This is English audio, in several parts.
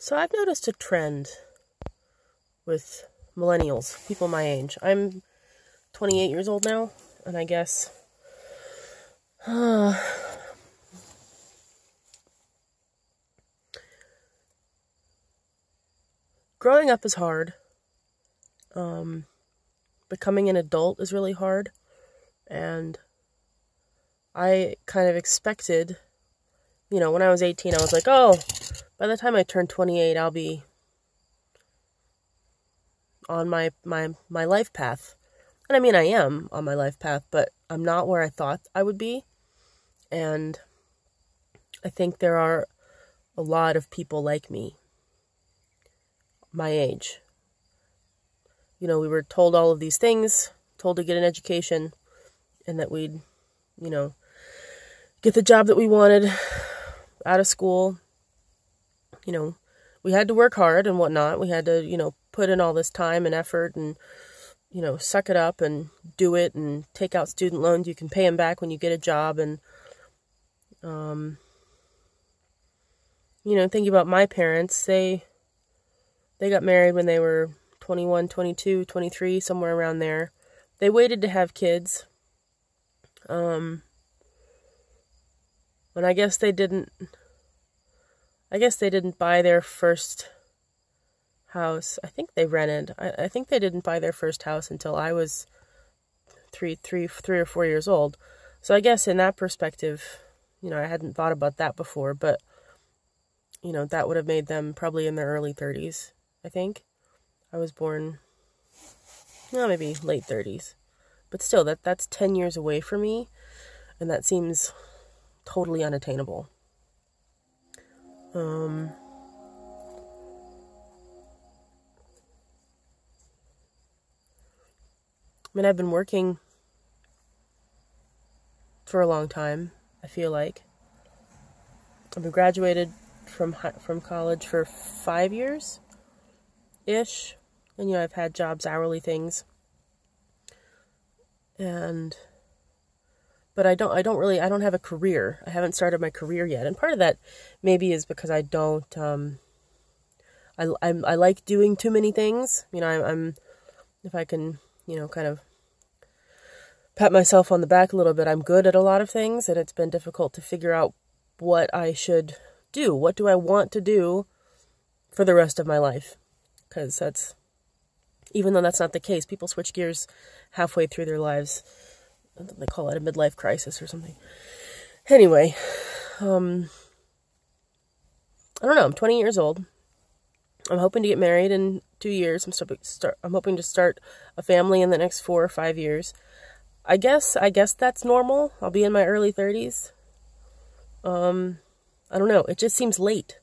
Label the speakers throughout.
Speaker 1: So I've noticed a trend with millennials, people my age. I'm 28 years old now, and I guess growing up is hard. Becoming an adult is really hard, and I kind of expected, when I was 18, I was like, oh, by the time I turn 28, I'll be on my life path. And I mean, I am on my life path, but I'm not where I thought I would be. And I think there are a lot of people like me, my age. We were told all of these things, told to get an education, and that we'd, get the job that we wanted out of school. We had to work hard and whatnot. We had to, put in all this time and effort and, suck it up and do it and take out student loans. You can pay them back when you get a job. And, thinking about my parents, they got married when they were 21, 22, 23, somewhere around there. They waited to have kids. And I guess they didn't buy their first house. I think they rented. I think they didn't buy their first house until I was three or 4 years old. So I guess in that perspective, I hadn't thought about that before, but that would have made them probably in their early 30s, I think. I was born, maybe late 30s. But still, that's 10 years away from me, and that seems totally unattainable. I mean, I've been working for a long time, I feel like. I've been graduated from college for 5 years-ish. And, I've had jobs, hourly things. But I don't have a career. I haven't started my career yet. And part of that maybe is because I don't, I like doing too many things. I'm if I can, kind of pat myself on the back a little bit, I'm good at a lot of things, and it's been difficult to figure out what I should do. What do I want to do for the rest of my life? Because even though that's not the case, people switch gears halfway through their lives. They call it a midlife crisis or something. Anyway, I don't know. I'm 20 years old. I'm hoping to get married in 2 years. I'm hoping to start a family in the next 4 or 5 years. I guess that's normal. I'll be in my early 30s. I don't know. It just seems late.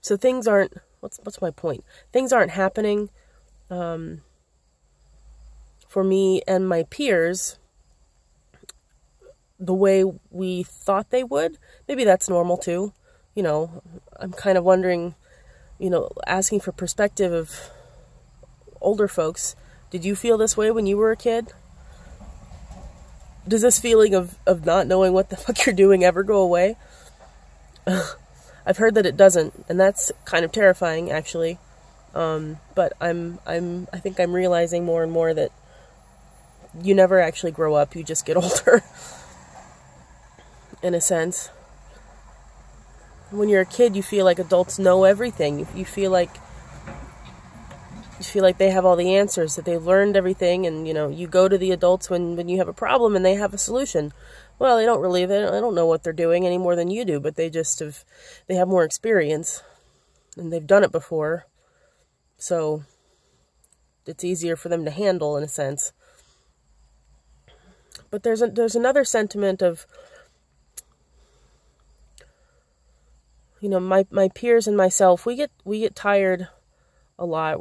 Speaker 1: So things aren't, what's my point? Things aren't happening for me and my peers the way we thought they would. Maybe that's normal too. I'm kind of wondering, asking for perspective of older folks. Did you feel this way when you were a kid? Does this feeling of not knowing what the fuck you're doing ever go away? I've heard that it doesn't, and that's kind of terrifying, actually. But I think I'm realizing more and more that you never actually grow up, you just get older. In a sense. When you're a kid, you feel like adults know everything. You feel like they have all the answers, that they've learned everything, and you go to the adults when you have a problem and they have a solution. Well, they don't know what they're doing any more than you do, but they have more experience and they've done it before. So it's easier for them to handle, in a sense. But there's another sentiment of, my peers and myself, we get tired a lot.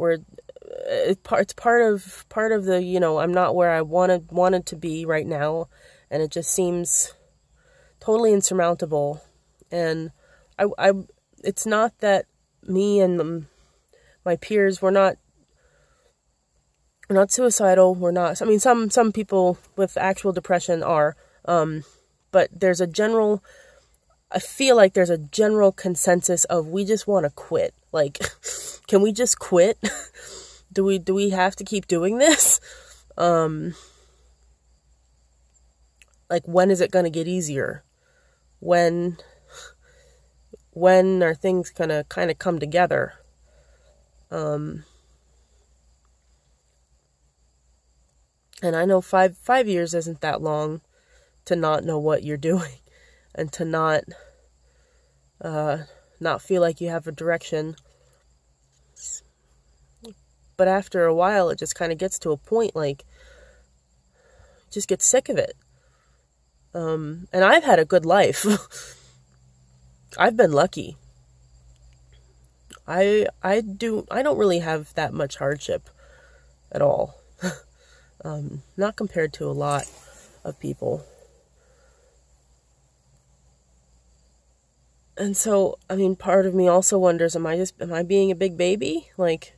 Speaker 1: It's part of the, I'm not where I wanted to be right now, and it just seems totally insurmountable. And it's not that me and my peers, we're not suicidal. We're not. I mean, some people with actual depression are, but there's a general I feel like there's a general consensus of we just want to quit. Like, can we just quit? Do we have to keep doing this? Like, when is it going to get easier? When are things going to kind of come together? And I know five years isn't that long to not know what you're doing and to not feel like you have a direction. But after a while, it just kind of gets to a point, like, just get sick of it. And I've had a good life. I've been lucky. I don't really have that much hardship at all. Not compared to a lot of people. And so, I mean, part of me also wonders, am I being a big baby? Like,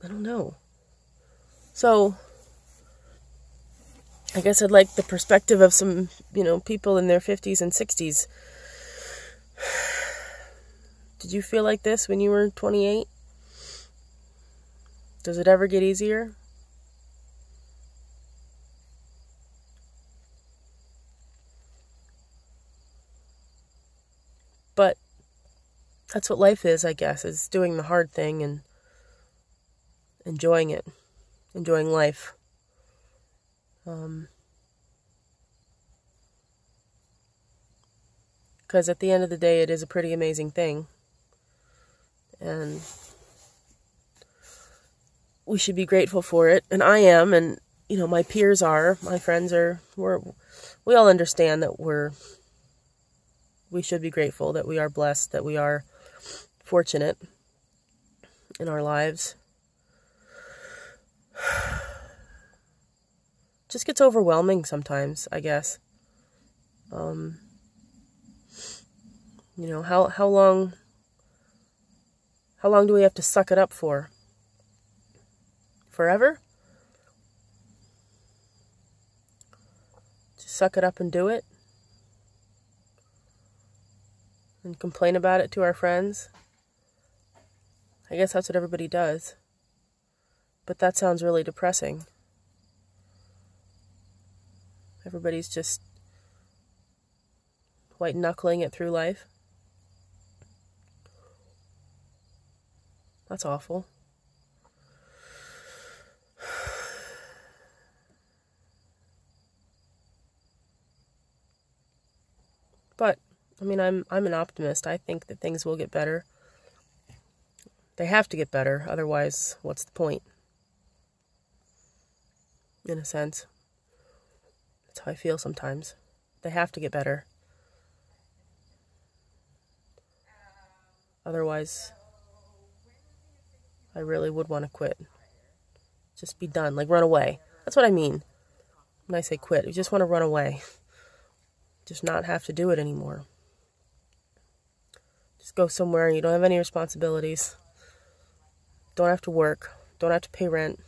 Speaker 1: I don't know. So, I guess I'd like the perspective of some, people in their 50s and 60s. Did you feel like this when you were 28? Does it ever get easier? But that's what life is, I guess, is doing the hard thing and enjoying it, enjoying life. Because at the end of the day, it is a pretty amazing thing. And we should be grateful for it. And I am, and, my peers are, my friends are, we all understand that we should be grateful, that we are blessed, that we are fortunate in our lives. Just gets overwhelming sometimes, I guess. How long do we have to suck it up for? Forever? Just suck it up and do it? And complain about it to our friends? I guess that's what everybody does. But that sounds really depressing. Everybody's just white-knuckling it through life. That's awful. But, I'm an optimist. I think that things will get better. They have to get better, otherwise, what's the point? In a sense. That's how I feel sometimes. They have to get better. Otherwise, I really would want to quit. Just be done, like run away. That's what I mean when I say quit. You just want to run away. Just not have to do it anymore. Just go somewhere and you don't have any responsibilities. Don't have to work. Don't have to pay rent.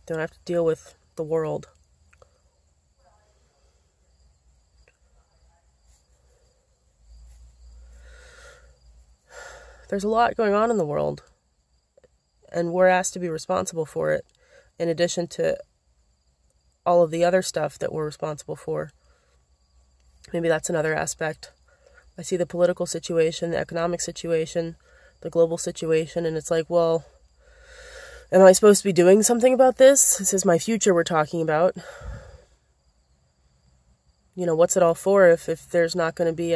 Speaker 1: Don't have to deal with the world. There's a lot going on in the world, and we're asked to be responsible for it, in addition to all of the other stuff that we're responsible for. Maybe that's another aspect. I see the political situation, the economic situation, the global situation, and it's like, well, am I supposed to be doing something about this? This is my future we're talking about. What's it all for if there's not going to be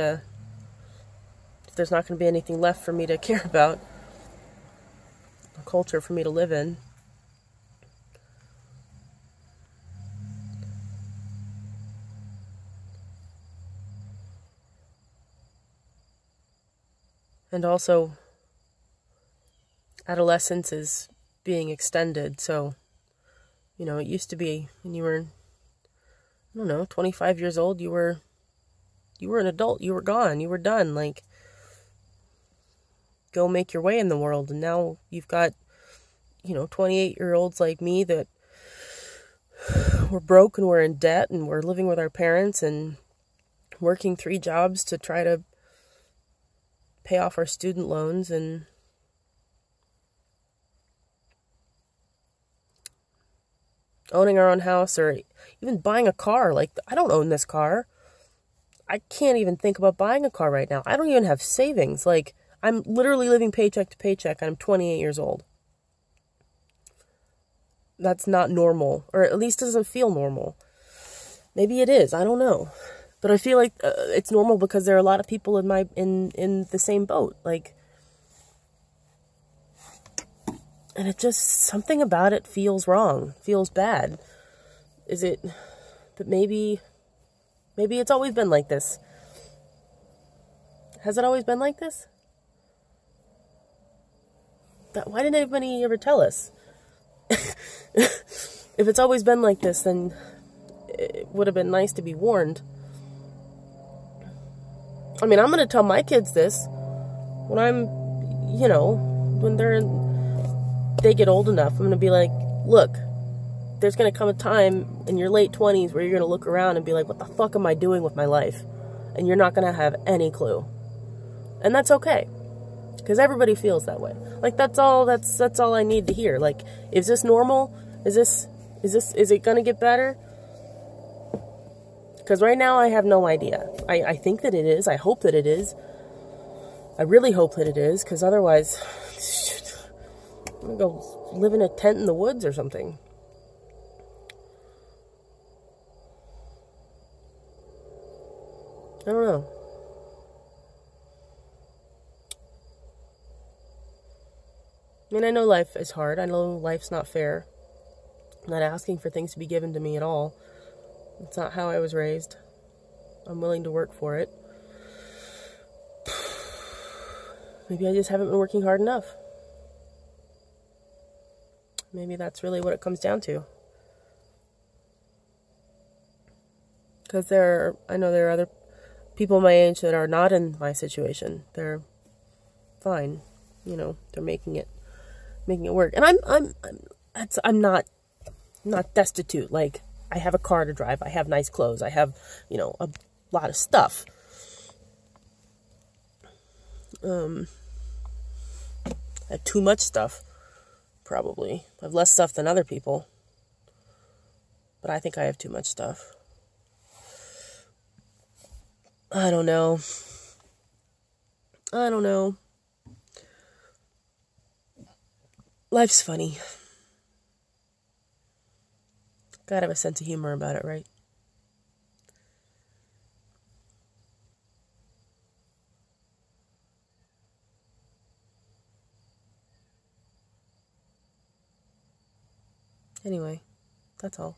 Speaker 1: anything left for me to care about, a culture for me to live in. And also, adolescence is being extended, so, it used to be when you were, 25 years old, you were an adult, you were gone, you were done, like, go make your way in the world. And now you've got, 28-year-olds like me that we're broke and we're in debt and we're living with our parents and working 3 jobs to try to pay off our student loans and owning our own house or even buying a car. Like, I don't own this car. I can't even think about buying a car right now. I don't even have savings. Like, I'm literally living paycheck to paycheck and I'm 28 years old. That's not normal, or at least doesn't feel normal. Maybe it is, I don't know. But I feel like it's normal because there are a lot of people in the same boat. Like, and it just, something about it feels wrong, feels bad. Is it, but maybe it's always been like this. Has it always been like this? Why didn't anybody ever tell us? If it's always been like this, then it would have been nice to be warned. I mean, I'm going to tell my kids this when I'm, when they get old enough. I'm going to be like, look, there's going to come a time in your late 20s where you're going to look around and be like, what the fuck am I doing with my life? And you're not going to have any clue. And that's okay. Because everybody feels that way. Like, that's all I need to hear. Like, is this normal? Is it going to get better? Because right now I have no idea. I think that it is. I hope that it is. I really hope that it is. Because otherwise, I'm going to go live in a tent in the woods or something. I don't know. I mean, I know life is hard. I know life's not fair. I'm not asking for things to be given to me at all. It's not how I was raised. I'm willing to work for it. Maybe I just haven't been working hard enough. Maybe that's really what it comes down to. Because I know there are other people my age that are not in my situation. They're fine. They're making it work. And I'm not destitute. Like, I have a car to drive. I have nice clothes. I have, a lot of stuff. I have too much stuff, probably. I have less stuff than other people. But I think I have too much stuff. I don't know. Life's funny. Gotta have a sense of humor about it, right? Anyway, that's all.